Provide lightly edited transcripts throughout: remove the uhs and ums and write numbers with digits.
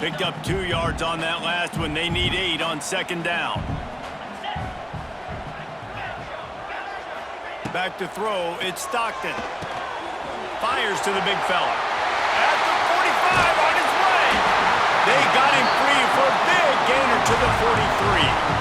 Picked up 2 yards on that last one. They need 8 on second down. Back to throw. It's Stockton. Fires to the big fella. At the 45 on his way. They got him free for a big gainer to the 43.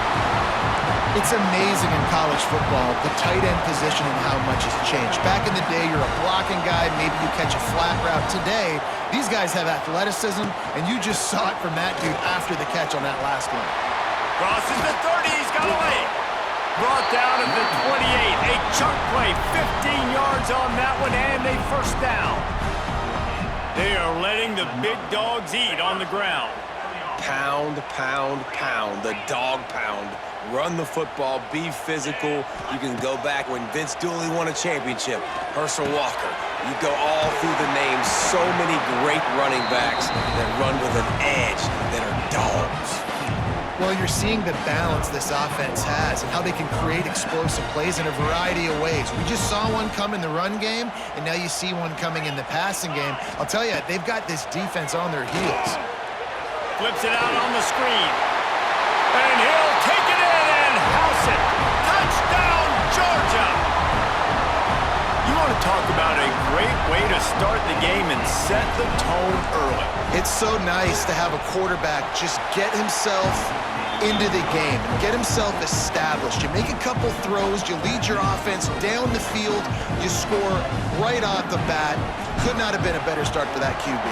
It's amazing in college football, the tight end position and how much has changed. Back in the day, you're a blocking guy, maybe you catch a flat route. Today, these guys have athleticism, and you just saw it from that dude after the catch on that last one. Crosses the 30, he's got a lane. Brought down at the 28, a chunk play, 15 yards on that one, and a first down. They are letting the big dogs eat on the ground. Pound, pound, pound, the dog pound. Run the football, be physical. You can go back when Vince Dooley won a championship. Herschel Walker. You go all through the names. So many great running backs that run with an edge, that are dogs. Well, you're seeing the balance this offense has and how they can create explosive plays in a variety of ways. We just saw one come in the run game, and now you see one coming in the passing game. I'll tell you, they've got this defense on their heels. Flips it out on the screen. And he'll take it in and house it. Touchdown, Georgia! You want to talk about a great way to start the game and set the tone early. It's so nice to have a quarterback just get himself into the game, get himself established. You make a couple throws, you lead your offense down the field, you score right off the bat. Could not have been a better start for that QB.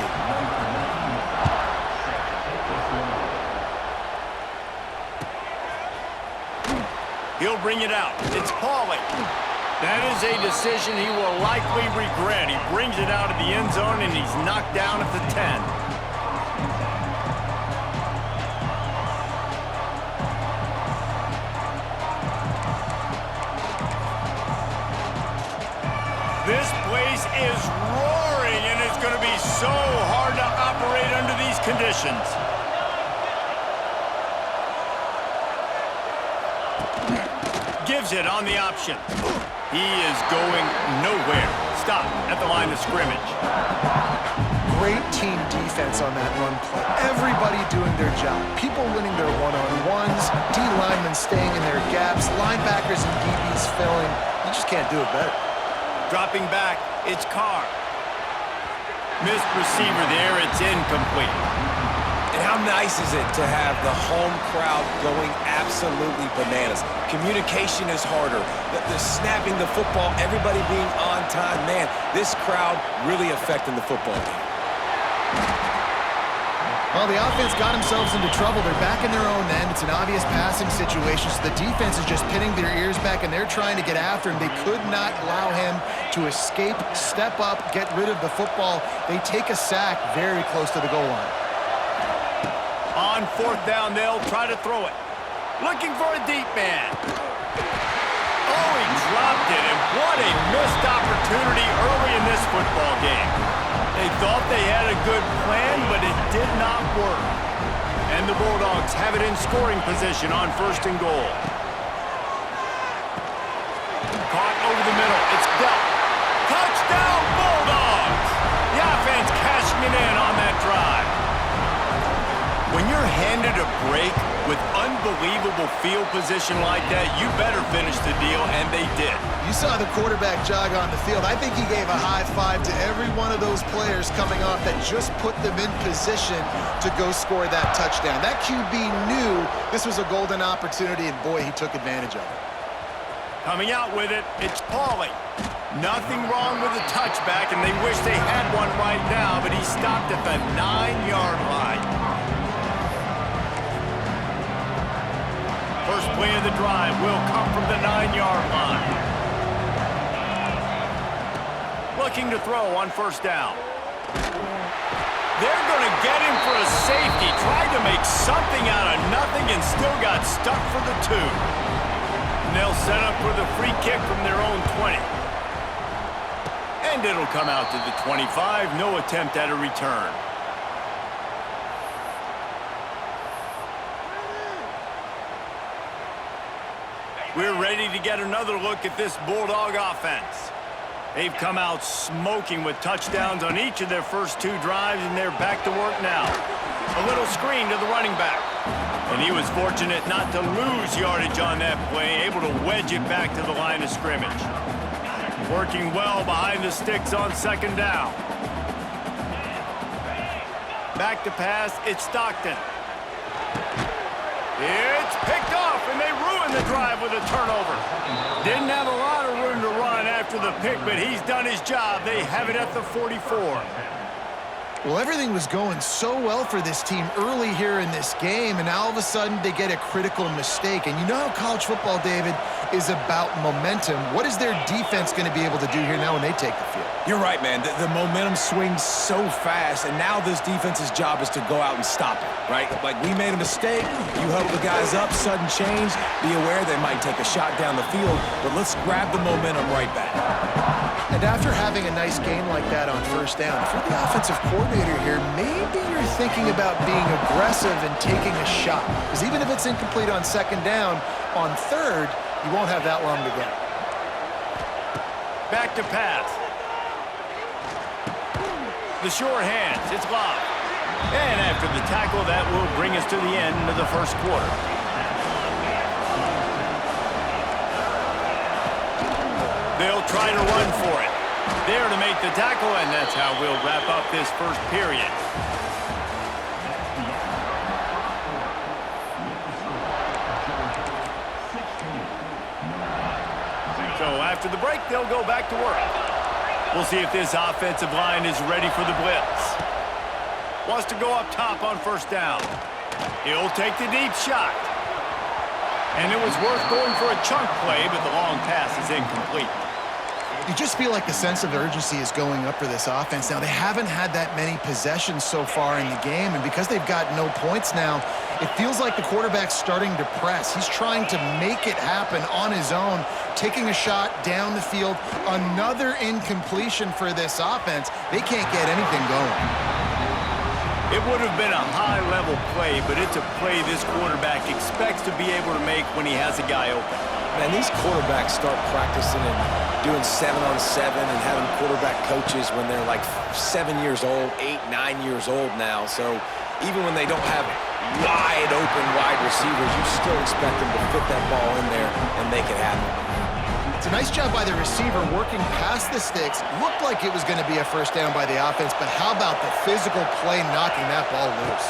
He'll bring it out. It's Pauly. That is a decision he will likely regret. He brings it out of the end zone, and he's knocked down at the 10. This place is roaring, and it's going to be so hard to operate under these conditions. Gives it on the option. He is going nowhere. Stop at the line of scrimmage. Great team defense on that run play. Everybody doing their job. People winning their one-on-ones, D linemen staying in their gaps, linebackers and DBs filling. You just can't do it better. Dropping back, it's Carr. Missed receiver there, it's incomplete. And how nice is it to have the home crowd going absolutely bananas? Communication is harder. The snapping the football, everybody being on time. Man, this crowd really affecting the football game. Well, the offense got themselves into trouble. They're back in their own end. It's an obvious passing situation, so the defense is just pinning their ears back, and they're trying to get after him. They could not allow him to escape, step up, get rid of the football. They take a sack very close to the goal line. On fourth down, they'll try to throw it. Looking for a deep man. Oh, he dropped it, and what a missed opportunity early in this football game. They thought they had a good plan, but it did not work. And the Bulldogs have it in scoring position on first and goal. Caught over the middle. It's dealt. Touchdown, Bulldogs! The offense cashing it in on that drive. When you're handed a break with unbelievable field position like that, you better finish the deal, and they did. You saw the quarterback jog on the field. I think he gave a high five to every one of those players coming off that just put them in position to go score that touchdown. That QB knew this was a golden opportunity, and boy, he took advantage of it. Coming out with it, it's Pauly. Nothing wrong with the touchback, and they wish they had one right now, but he stopped at the 9-yard line. First play of the drive will come from the 9-yard line. Looking to throw on first down. They're going to get him for a safety. Tried to make something out of nothing and still got stuck for the 2. And they'll set up for the free kick from their own 20. And it'll come out to the 25. No attempt at a return. We're ready to get another look at this Bulldog offense. They've come out smoking with touchdowns on each of their first 2 drives, and they're back to work now. A little screen to the running back. And he was fortunate not to lose yardage on that play, able to wedge it back to the line of scrimmage. Working well behind the sticks on second down. Back to pass, it's Stockton. It's picked off, and they ruin the drive with a turnover. Didn't have a lot of room to run after the pick, but he's done his job. They have it at the 44. Well, everything was going so well for this team early here in this game, and now all of a sudden they get a critical mistake. And you know how college football, David, is about momentum. What is their defense going to be able to do here now when they take the field? You're right, man. The momentum swings so fast, and now this defense's job is to go out and stop it, right? Like, we made a mistake. You huddle the guys up, sudden change. Be aware they might take a shot down the field, but let's grab the momentum right back. And after having a nice game like that on first down, if you're the offensive coordinator here, maybe you're thinking about being aggressive and taking a shot. Because even if it's incomplete on second down, on third, you won't have that long to go. Back to pass. The sure hands, it's locked. And after the tackle, that will bring us to the end of the first quarter. They'll try to run for it. There to make the tackle, and that's how we'll wrap up this first period. So after the break, they'll go back to work. We'll see if this offensive line is ready for the blitz. Wants to go up top on first down. He'll take the deep shot. And it was worth going for a chunk play, but the long pass is incomplete. You just feel like the sense of urgency is going up for this offense. Now, they haven't had that many possessions so far in the game, and because they've got no points now, it feels like the quarterback's starting to press. He's trying to make it happen on his own, taking a shot down the field. Another incompletion for this offense. They can't get anything going. It would have been a high-level play, but it's a play this quarterback expects to be able to make when he has a guy open. Man, these quarterbacks start practicing and doing 7-on-7 and having quarterback coaches when they're like 7 years old, 8, 9 years old now. So even when they don't have wide receivers, you still expect them to fit that ball in there and make it happen. It's a nice job by the receiver working past the sticks. Looked like it was going to be a first down by the offense, but how about the physical play knocking that ball loose?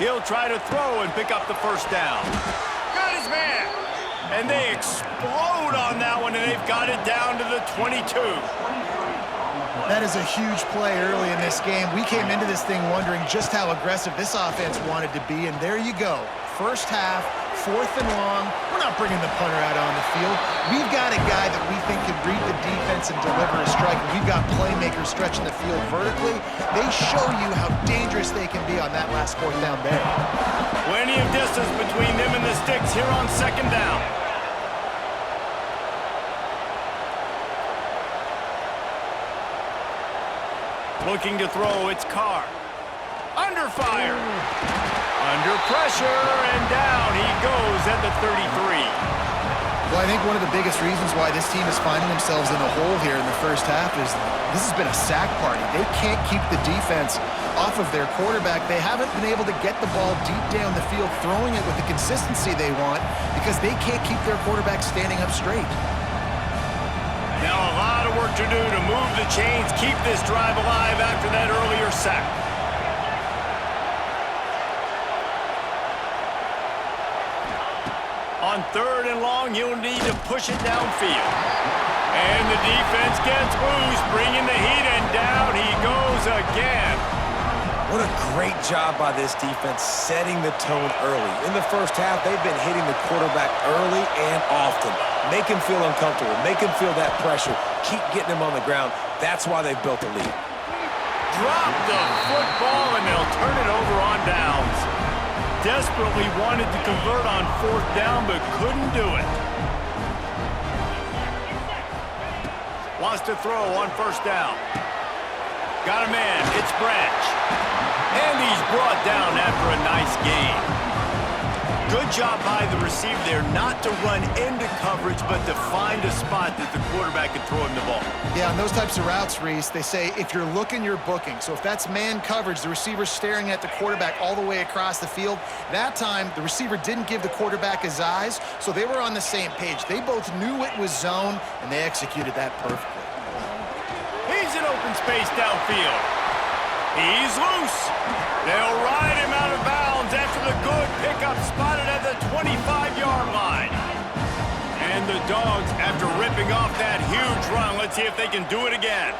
He'll try to throw and pick up the first down. Got his man. And they explode on that one, and they've got it down to the 22. That is a huge play early in this game. We came into this thing wondering just how aggressive this offense wanted to be, and there you go. First half, 4th and long. We're not bringing the punter out on the field. We've got a guy that we think can read the defense and deliver a strike. We've got playmakers stretching the field vertically. They show you how dangerous they can be on that last 4th down there. Plenty of distance between them and the sticks here on second down. Looking to throw, it's Carr. Under fire. Under pressure, and down he goes at the 33. Well, I think one of the biggest reasons why this team is finding themselves in a hole here in the first half is this has been a sack party. They can't keep the defense off of their quarterback. They haven't been able to get the ball deep down the field, throwing it with the consistency they want because they can't keep their quarterback standing up straight. Now a lot of work to do to move the chains, keep this drive alive after that earlier sack. On 3rd and long, you'll need to push it downfield. And the defense gets loose, bringing the heat, and down he goes again. What a great job by this defense setting the tone early. In the first half, they've been hitting the quarterback early and often. Make him feel uncomfortable. Make him feel that pressure. Keep getting him on the ground. That's why they've built a lead. Drop the football, and they'll turn it over on downs. Desperately wanted to convert on 4th down, but couldn't do it. Wants to throw on first down. Got a man, it's Branch. And he's brought down after a nice gain. Good job by the receiver there not to run into coverage, but to find a spot that the quarterback could throw him the ball. Yeah, on those types of routes, Reese, they say if you're looking, you're booking. So if that's man coverage, the receiver's staring at the quarterback all the way across the field. That time, the receiver didn't give the quarterback his eyes, so they were on the same page. They both knew it was zone, and they executed that perfectly. He's in open space downfield. He's loose. They'll ride him out of bounds after the good pickup spotted at the 25-yard line. And the Dogs, after ripping off that huge run, let's see if they can do it again.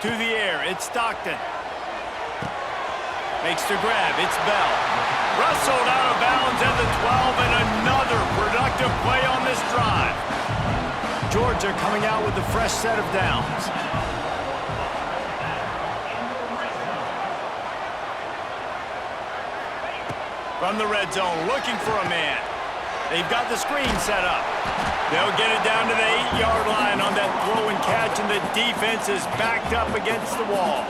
To the air, it's Stockton. Makes the grab, it's Bell. Wrestled out of bounds at the 12, and another productive play on this drive. Georgia coming out with a fresh set of downs. From the red zone, looking for a man. They've got the screen set up. They'll get it down to the 8-yard line on that throw and catch, and the defense is backed up against the wall.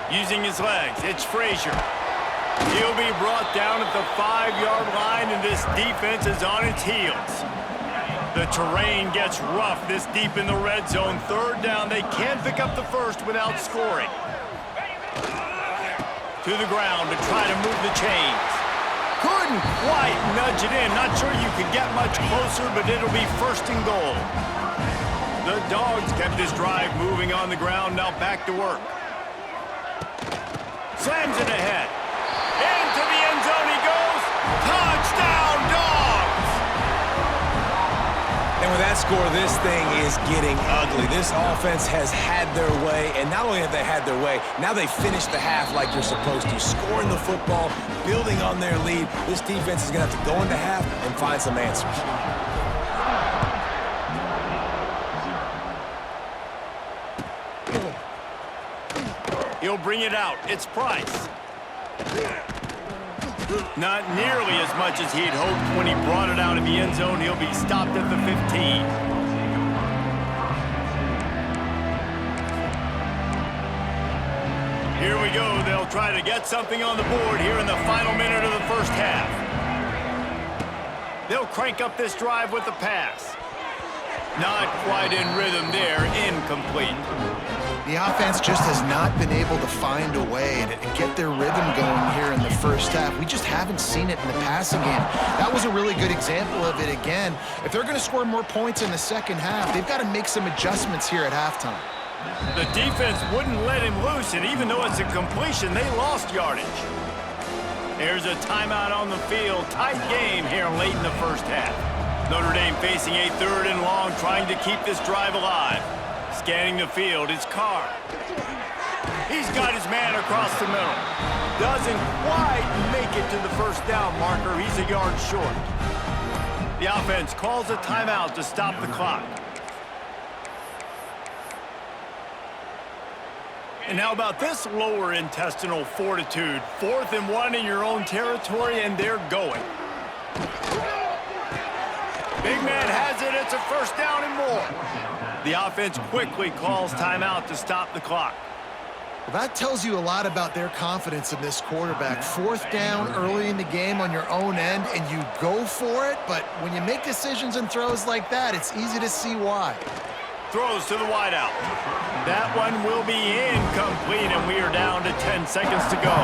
Using his legs, it's Frazier. He'll be brought down at the 5-yard line, and this defense is on its heels. The terrain gets rough this deep in the red zone. Third down, they can't pick up the first without scoring. To the ground to try to move the chains. Couldn't quite nudge it in. Not sure you could get much closer, but it'll be first and goal. The Dogs kept this drive moving on the ground. Now back to work. Slams it ahead. Into the end zone he goes. Touchdown, Dogs! And with that score, this thing is getting ugly. This offense has had their way, and not only have they had their way, now they finished the half like you're supposed to, scoring the football, building on their lead. This defense is going to have to go into half and find some answers. He'll bring it out. It's Price. Not nearly as much as he'd hoped when he brought it out of the end zone. He'll be stopped at the 15. Here we go. They'll try to get something on the board here in the final minute of the first half. They'll crank up this drive with the pass. Not quite in rhythm there. Incomplete. The offense just has not been able to find a way to get their rhythm going here in the first half. We just haven't seen it in the passing game. That was a really good example of it again. If they're going to score more points in the second half, they've got to make some adjustments here at halftime. The defense wouldn't let him loose, and even though it's a completion, they lost yardage. There's a timeout on the field. Tight game here late in the first half. Notre Dame facing a 3rd and long, trying to keep this drive alive. Scanning the field, it's Carr. He's got his man across the middle. Doesn't quite make it to the first down marker. He's a yard short. The offense calls a timeout to stop the clock. And how about this lower intestinal fortitude? 4th and 1 in your own territory, and they're going. Big man has it. It's a first down and more. The offense quickly calls timeout to stop the clock. Well, that tells you a lot about their confidence in this quarterback. 4th down early in the game on your own end, and you go for it, but when you make decisions and throws like that, it's easy to see why. Throws to the wideout. That one will be incomplete, and we are down to 10 seconds to go.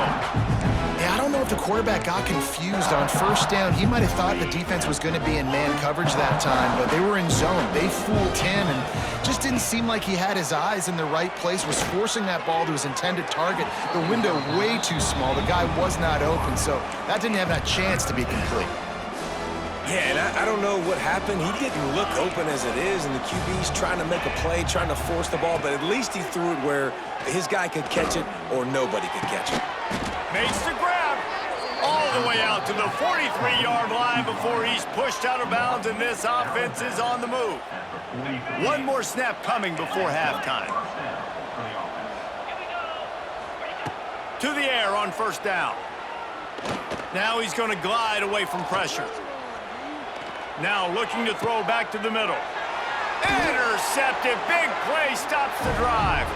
Yeah, I don't know if the quarterback got confused on first down. He might have thought the defense was going to be in man coverage that time, but they were in zone. They fooled him and just didn't seem like he had his eyes in the right place, was forcing that ball to his intended target. The window way too small. The guy was not open, so that didn't have that chance to be complete. Yeah, and I don't know what happened. He didn't look open as it is, and the QB's trying to make a play, trying to force the ball, but at least he threw it where his guy could catch it or nobody could catch it. Makes the grab all the way out to the 43-yard line before he's pushed out of bounds, and this offense is on the move. One more snap coming before halftime. To the air on first down. Now he's going to glide away from pressure. Now looking to throw back to the middle. Intercepted. Big play stops the drive.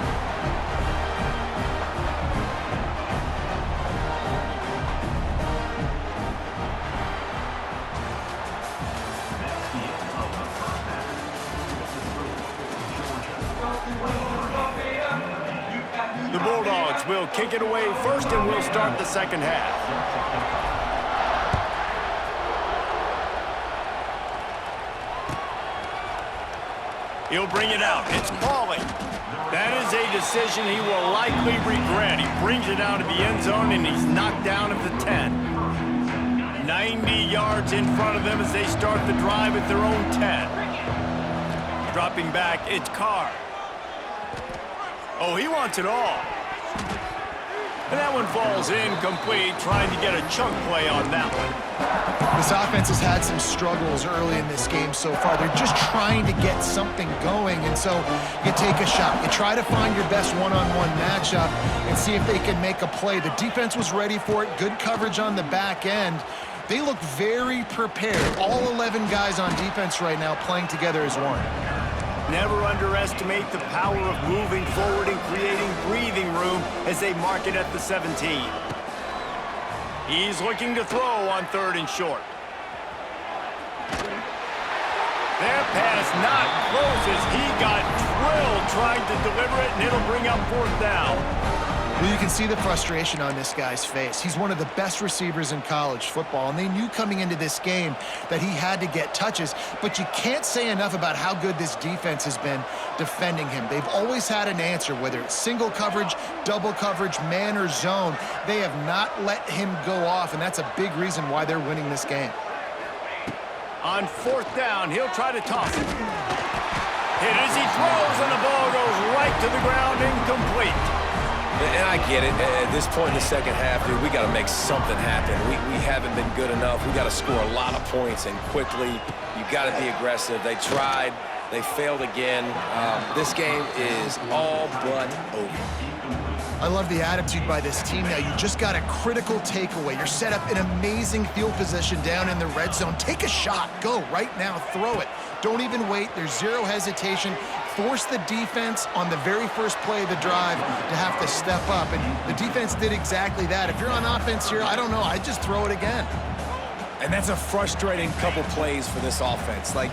will kick it away first, and we'll start the second half. He'll bring it out. It's Pauly. That is a decision he will likely regret. He brings it out of the end zone, and he's knocked down at the 10. 90 yards in front of them as they start the drive at their own 10. Dropping back, it's Carr. Oh, he wants it all. And that one falls incomplete, trying to get a chunk play on that one. This offense has had some struggles early in this game so far. They're just trying to get something going, and so you take a shot. You try to find your best one-on-one matchup and see if they can make a play. The defense was ready for it. Good coverage on the back end. They look very prepared. All 11 guys on defense right now playing together as one. Never underestimate the power of moving forward and creating breathing room as they mark it at the 17. He's looking to throw on 3rd and short. That pass not close as he got drilled trying to deliver it, and it'll bring up 4th down. Well, you can see the frustration on this guy's face. He's one of the best receivers in college football, and they knew coming into this game that he had to get touches, but you can't say enough about how good this defense has been defending him. They've always had an answer, whether it's single coverage, double coverage, man or zone. They have not let him go off, and that's a big reason why they're winning this game. On 4th down, he'll try to toss it. Hit as he throws, and the ball goes right to the ground, incomplete. And I get it. At this point in the second half, dude, we got to make something happen. We haven't been good enough. We got to score a lot of points and quickly. You got to be aggressive. They tried. They failed again. This game is all but over. I love the attitude by this team now. You just got a critical takeaway. You're set up in amazing field position down in the red zone. Take a shot. Go right now. Throw it. Don't even wait. There's zero hesitation. Force the defense on the very first play of the drive to have to step up. And the defense did exactly that. If you're on offense here, I don't know. I'd just throw it again. And that's a frustrating couple plays for this offense. Like,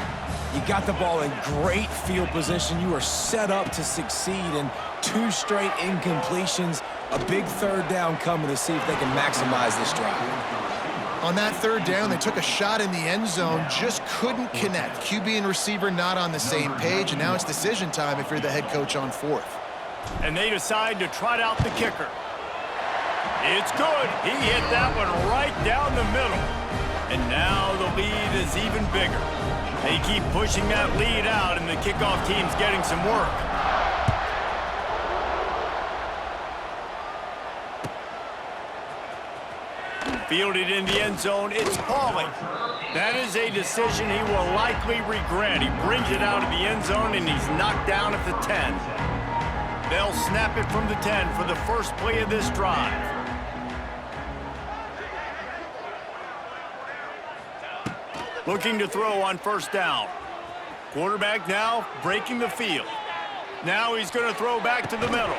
you got the ball in great field position. You are set up to succeed, and 2 straight incompletions. A big 3rd down coming to see if they can maximize this drive. On that 3rd down, they took a shot in the end zone, just couldn't connect. QB and receiver not on the same page, and now it's decision time if you're the head coach on 4th. And they decide to trot out the kicker. It's good. He hit that one right down the middle. And now the lead is even bigger. They keep pushing that lead out, and the kickoff team's getting some work. Fielded in the end zone, it's Pauly. That is a decision he will likely regret. He brings it out of the end zone, and he's knocked down at the 10. They'll snap it from the 10 for the first play of this drive. Looking to throw on 1st down. Quarterback now breaking the field. Now he's going to throw back to the middle.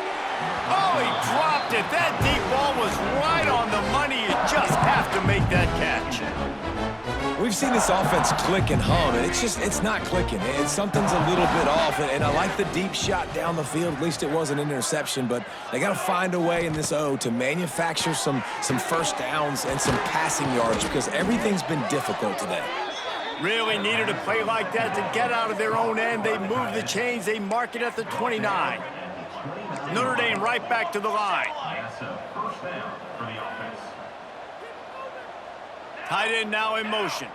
Oh, he dropped it. That deep ball was right on the money. You just have to make that catch. We've seen this offense click and hum, and it's not clicking. Something's a little bit off, and I like the deep shot down the field. At least it wasn't an interception, but they got to find a way in this O to manufacture some 1st downs and some passing yards because everything's been difficult today. Really needed a play like that to get out of their own end. They move the chains. They mark it at the 29. Notre Dame right back to the line. Tight end now in motion.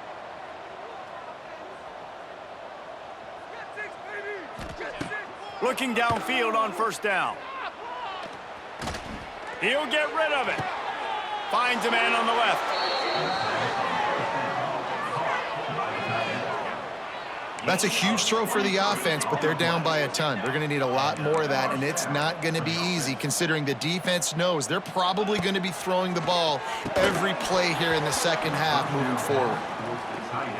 Looking downfield on 1st down. He'll get rid of it. Finds a man on the left. That's a huge throw for the offense, but they're down by a ton. They're going to need a lot more of that, and it's not going to be easy considering the defense knows they're probably going to be throwing the ball every play here in the second half moving forward.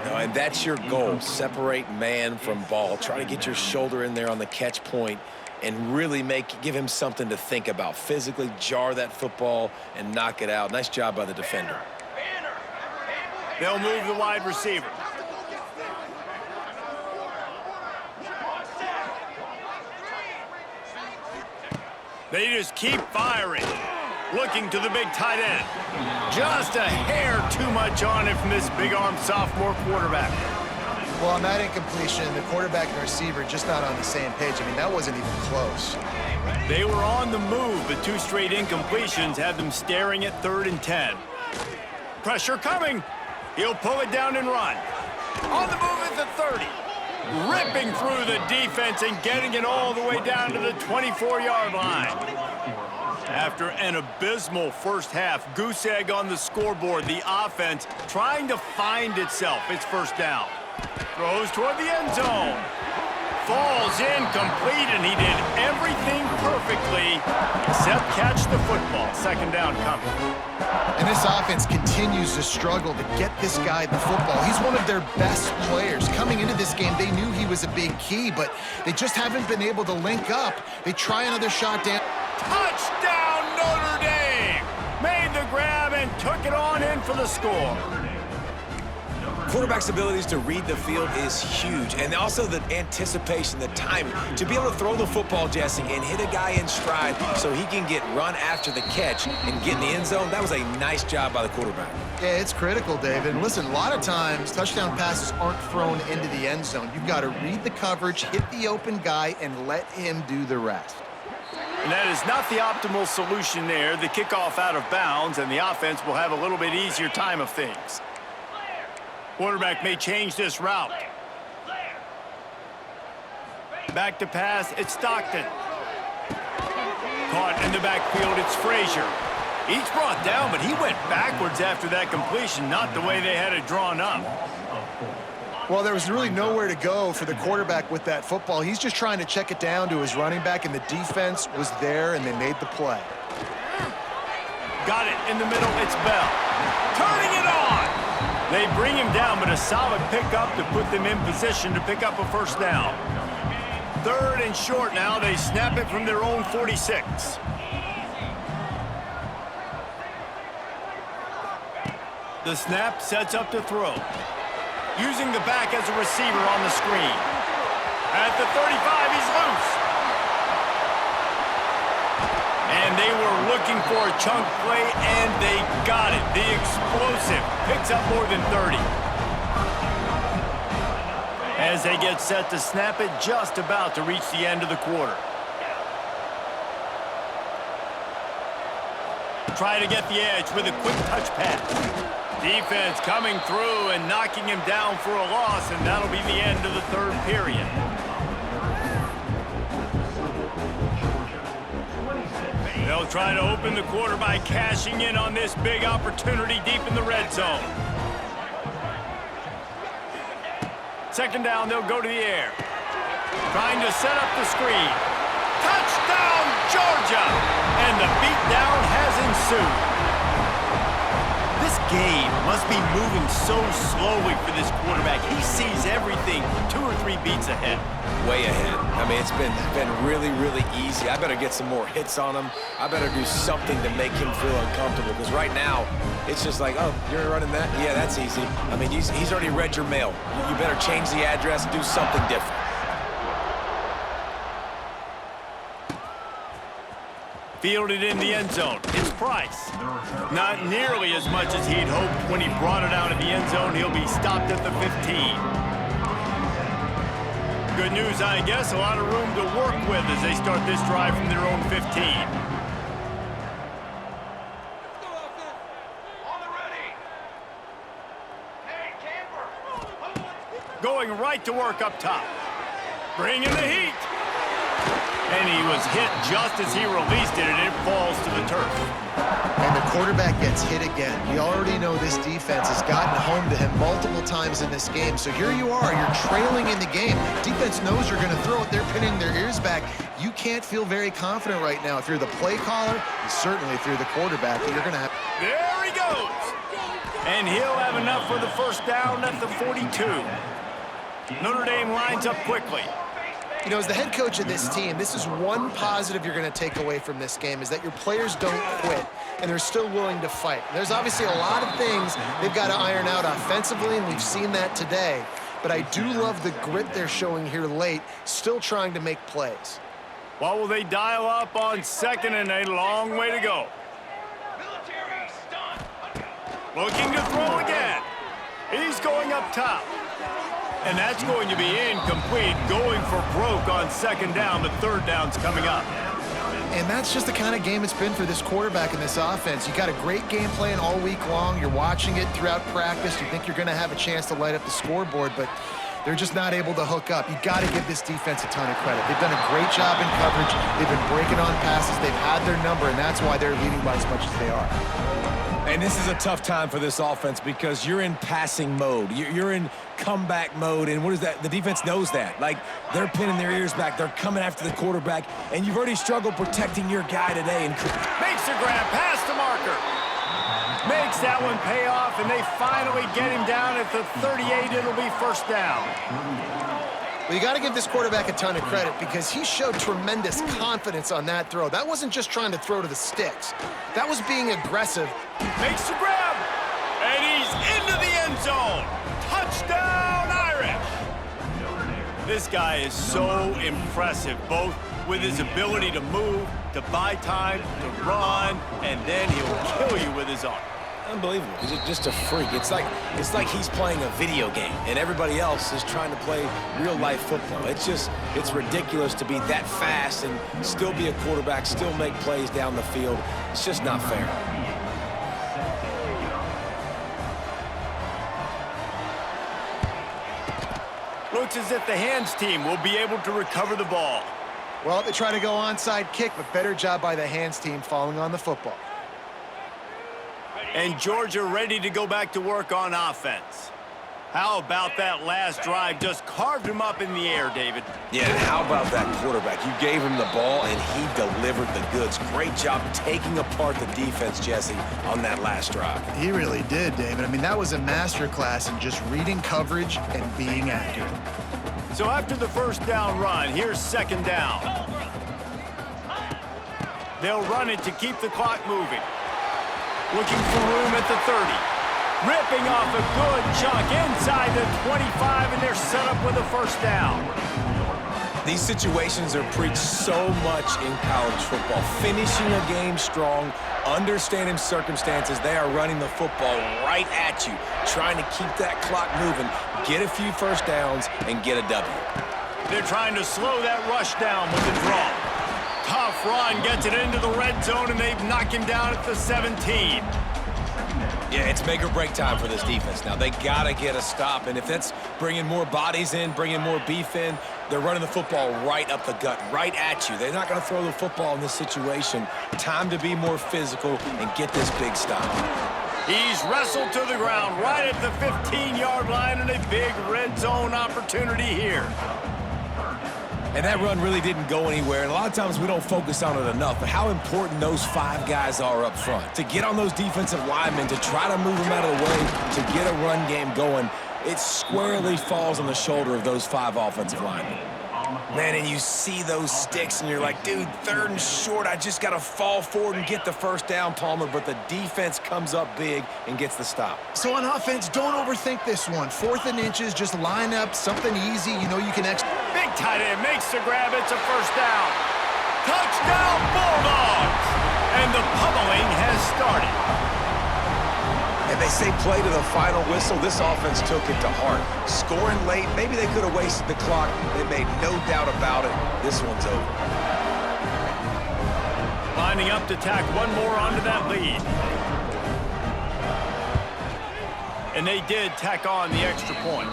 No, and that's your goal. Separate man from ball. Try to get your shoulder in there on the catch point and really give him something to think about. Physically jar that football and knock it out. Nice job by the defender. They'll move the wide receiver. They just keep firing. Looking to the big tight end. Just a hair too much on it from this big-armed sophomore quarterback. Well, on that incompletion, the quarterback and the receiver just not on the same page. I mean, that wasn't even close. They were on the move, but 2 straight incompletions had them staring at 3rd and 10. Pressure coming. He'll pull it down and run. On the move at the 30. Ripping through the defense and getting it all the way down to the 24-yard line. After an abysmal first half, goose egg on the scoreboard, the offense trying to find itself. It's first down. Throws toward the end zone. Falls incomplete, and he did everything perfectly except catch the football. 2nd down coming. And this offense continues to struggle to get this guy the football. He's one of their best players. Coming into this game, they knew he was a big key, but they just haven't been able to link up. They try another shot down. Touchdown, Notre Dame! Made the grab and took it on in for the score. Quarterback's abilities to read the field is huge, and also the anticipation, the timing. To be able to throw the football, Jesse, and hit a guy in stride so he can get run after the catch and get in the end zone, that was a nice job by the quarterback. Yeah, it's critical, David. And listen, a lot of times, touchdown passes aren't thrown into the end zone. You've got to read the coverage, hit the open guy, and let him do the rest. And that is not the optimal solution there. The kickoff out of bounds, and the offense will have a little bit easier time of things. Quarterback may change this route. Back to pass, it's Stockton. Caught in the backfield, it's Frazier. He's brought down, but he went backwards after that completion, not the way they had it drawn up. Well, there was really nowhere to go for the quarterback with that football. He's just trying to check it down to his running back, and the defense was there, and they made the play. Got it in the middle, it's Bell. Turning it on! They bring him down, but a solid pickup to put them in position to pick up a first down. 3rd and short now. They snap it from their own 46. The snap sets up to throw. Using the back as a receiver on the screen. At the 35, he's loose. And they were looking for a chunk play, and they got it. The explosive picks up more than 30. As they get set to snap it, just about to reach the end of the quarter. Try to get the edge with a quick touch pass. Defense coming through and knocking him down for a loss, and that'll be the end of the 3rd period. They'll try to open the quarter by cashing in on this big opportunity deep in the red zone. 2nd down, they'll go to the air. Trying to set up the screen. Touchdown, Georgia! And the beatdown has ensued. This game must be moving so slowly for this quarterback. He sees everything 2 or 3 beats ahead. Way ahead. I mean, it's been really, really easy. I better get some more hits on him. I better do something to make him feel uncomfortable, because right now, it's just like, oh, you're running that? Yeah, that's easy. I mean, he's already read your mail. You better change the address and do something different. Fielded in the end zone. It's Price. Not nearly as much as he'd hoped when he brought it out of the end zone. He'll be stopped at the 15. Good news, I guess. A lot of room to work with as they start this drive from their own 15. Going right to work up top. Bringing the heat. And he was hit just as he released it, and it falls to the turf. And the quarterback gets hit again. We already know this defense has gotten home to him multiple times in this game. So here you are, you're trailing in the game. Defense knows you're going to throw it. They're pinning their ears back. You can't feel very confident right now. If you're the play caller, and certainly if you're the quarterback, that you're going to have... There he goes. And he'll have enough for the first down at the 42. Notre Dame lines up quickly. You know, as the head coach of this team, this is one positive you're going to take away from this game, is that your players don't quit, and they're still willing to fight. There's obviously a lot of things they've got to iron out offensively, and we've seen that today. But I do love the grit they're showing here late, still trying to make plays. What will they dial up on second and a long way to go? Looking to throw again. He's going up top. And that's going to be incomplete, going for broke on second down, but third down's coming up. And that's just the kind of game it's been for this quarterback in this offense. You got a great game plan all week long. You're watching it throughout practice. You think you're going to have a chance to light up the scoreboard, but they're just not able to hook up. You got to give this defense a ton of credit. They've done a great job in coverage. They've been breaking on passes. They've had their number, and that's why they're leading by as much as they are. And this is a tough time for this offense because you're in passing mode. You're in comeback mode, and what is that? The defense knows that. Like, they're pinning their ears back. They're coming after the quarterback, and you've already struggled protecting your guy today. And makes the grab, past the marker. Makes that one pay off, and they finally get him down at the 38. It'll be first down. Well, you got to give this quarterback a ton of credit because he showed tremendous confidence on that throw. That wasn't just trying to throw to the sticks. That was being aggressive. Makes the grab, and he's into the end zone. Touchdown, Irish! This guy is so impressive, both with his ability to move, to buy time, to run, and then he'll kill you with his arm. Unbelievable. He's just a freak. It's like he's playing a video game, and everybody else is trying to play real-life football. It's ridiculous to be that fast and still be a quarterback, still make plays down the field. It's just not fair. Looks as if the hands team will be able to recover the ball. Well, they try to go onside kick, but better job by the hands team falling on the football. And Georgia ready to go back to work on offense. How about that last drive? Just carved him up in the air, David. Yeah, and how about that quarterback? You gave him the ball, and he delivered the goods. Great job taking apart the defense, Jesse, on that last drive. He really did, David. I mean, that was a masterclass in just reading coverage and being accurate. So after the first down run, here's second down. They'll run it to keep the clock moving. Looking for room at the 30. Ripping off a good chunk inside the 25, and they're set up with a first down. These situations are preached so much in college football. Finishing a game strong, understanding circumstances. They are running the football right at you, trying to keep that clock moving, get a few first downs, and get a W. They're trying to slow that rush down with the draw. Tough run, gets it into the red zone, and they've knocked him down at the 17. Yeah, it's make or break time for this defense now. They got to get a stop, and if that's bringing more bodies in, bringing more beef in, they're running the football right up the gut, right at you. They're not going to throw the football in this situation. Time to be more physical and get this big stop. He's wrestled to the ground right at the 15-yard line, and a big red zone opportunity here. And that run really didn't go anywhere, and a lot of times we don't focus on it enough, but how important those 5 guys are up front. To get on those defensive linemen, to try to move them out of the way, to get a run game going, it squarely falls on the shoulder of those 5 offensive linemen. Man, and you see those sticks, and you're like, dude, 3rd and short, I just got to fall forward and get the first down, Palmer, but the defense comes up big and gets the stop. So on offense, don't overthink this one. 4th and inches, just line up something easy. You know you can Big tight end makes the grab. It's a first down. Touchdown, Bulldogs! And the pummeling has started. And they say play to the final whistle. This offense took it to heart. Scoring late, maybe they could have wasted the clock. They made no doubt about it. This one's over. Lining up to tack one more onto that lead. And they did tack on the extra point.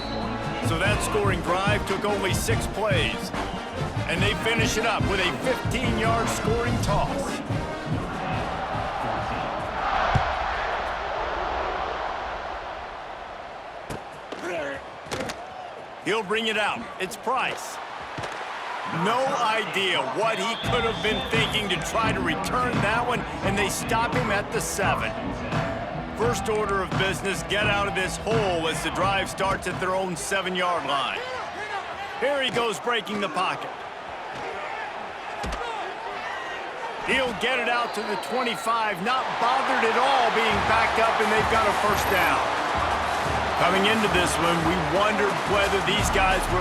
So that scoring drive took only 6 plays. And they finish it up with a 15-yard scoring toss. He'll bring it out. It's Price. No idea what he could have been thinking to try to return that one, and they stop him at the 7. First order of business, get out of this hole as the drive starts at their own 7-yard line. Here he goes breaking the pocket. He'll get it out to the 25, not bothered at all being backed up, and they've got a first down. Coming into this one, we wondered whether these guys were